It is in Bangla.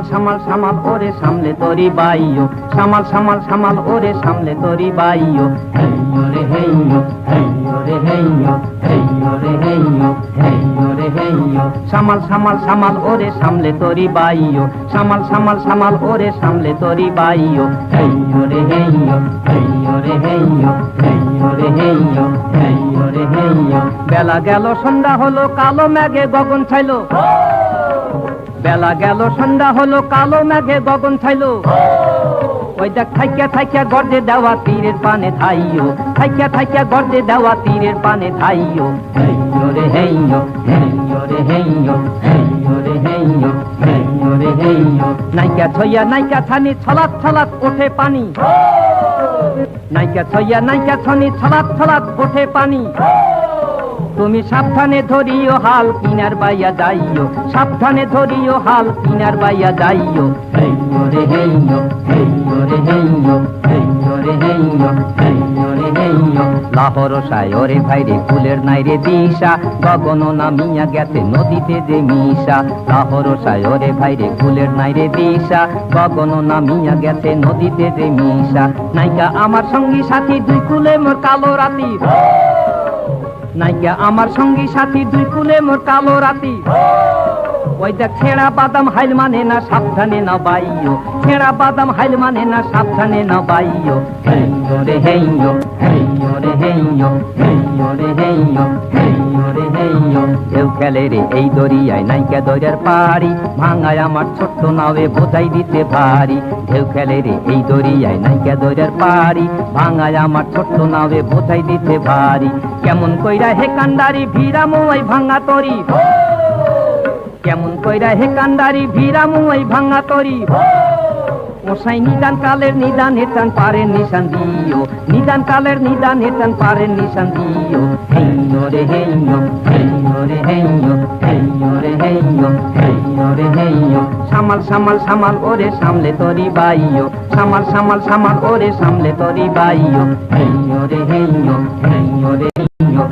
সামাল সামাল সামাল ওরে সামলে তরি বাইও সামাল সামাল সামাল ওরে সামলে তরি বাইও হেইয়ো রে হেইয়ো হেইয়ো রে হেইয়ো হেইয়ো রে হেইয়ো হেইয়ো রে হেইয়ো সামাল সামাল সামাল ওরে সামলে তরি বাইও সামাল সামাল সামাল ওরে সামলে তরি বাইও হেইয়ো রে হেইয়ো হেইয়ো রে হেইয়ো হেইয়ো রে হেইয়ো হেইয়ো রে হেইয়ো বেলা গেল সন্ধ্যা হলো কালো মেঘে গগন ছাইলো বেলা গেল সন্ধ্যা হলো কালো মেঘে গগন ছাইলো ওই দেখ থাইকা থাইকা গর্দে দেওয়া তীরের পানে ধাইও থাইকা থাইকা গর্দে দেওয়া তীরের পানে ধাইও হেইয়ো রে হেইয়ো হেইয়ো রে হেইয়ো হেইয়ো রে হেইয়ো হেইয়ো রে হেইয়ো নাইকা ছইয়া নাইকা ছানি ছলাৎ ছলাৎ ওঠে পানি নাইকা ছইয়া নাইকা ছানি ছলাৎ ছলাৎ ওঠে পানি তুমি সাবধানে ধরিও হাল কিনার বাইয়া যাইও সাবধানে ধরিও হাল কিনার বাইয়া যাইও হেইয়ো রে হেইয়ো হেইয়ো রে হেইয়ো হেইয়ো রে হেইয়ো হেইয়ো রে হেইয়ো লাহর সায়রে ভাইরে ফুলের নাইরে দিশা গগন নামিয়া গেছে নদীতে যে মিশা লাহর সায়রে ভাইরে ফুলের নাইরে দিশা গগন নামিয়া গেছে নদীতে যে মিশা নাইকা আমার সঙ্গী সাথী দুই কুলে মোর কালো রাতি নাইকা আমার সঙ্গী সাথী দুই কুলে মোর কালো রাতি ওই দেখ ছেঁড়া বাদাম হাইল মানে না সাবধানে না বাইও ছেঁড়া বাদাম হাইল মানে না সাবধানে না বাইও হেইয়ো রে হেইয়ো হেইয়ো রে হেইয়ো হেইয়ো রে হেইয়ো হেইয়ো রে হেইয়ো কেউ খেলে রে এই দরিয়ায় নাইকা দরিয়ার পাড়ি ভাঙায় আমার ছোট্ট নাওয়ে বোঝাই দিতে ভারী কেউ খেলে রে এই দরিয়ায় নাইকা দরিয়ার পাড়ি ভাঙায় আমার ছোট্ট নাওয়ে বোঝাই দিতে ভারী কেমন কইরা হে কান্ডারি ভিড়ামো ওই ভাঙা তরি কেমন কইরা হে কান্ডারি ভিড়ামু ওই ভাঙা তরি ওসাই নিদান কালের নিদান হেতান পারেন নিশান দিও নিদান কালের নিদান হেতান পারেন নিশান দিও হেইয়ো রে হেইয়ো হেইয়ো রে হেইয়ো হেইয়ো রে হেইয়ো হেইয়ো রে হেইয়ো সামাল সামাল সামাল ওরে সামলে তরি বাইও সামাল সামাল সামাল ওরে সামলে তরি বাইও হেইয়ো রে হেইয়ো হেইয়ো রে হেইয়ো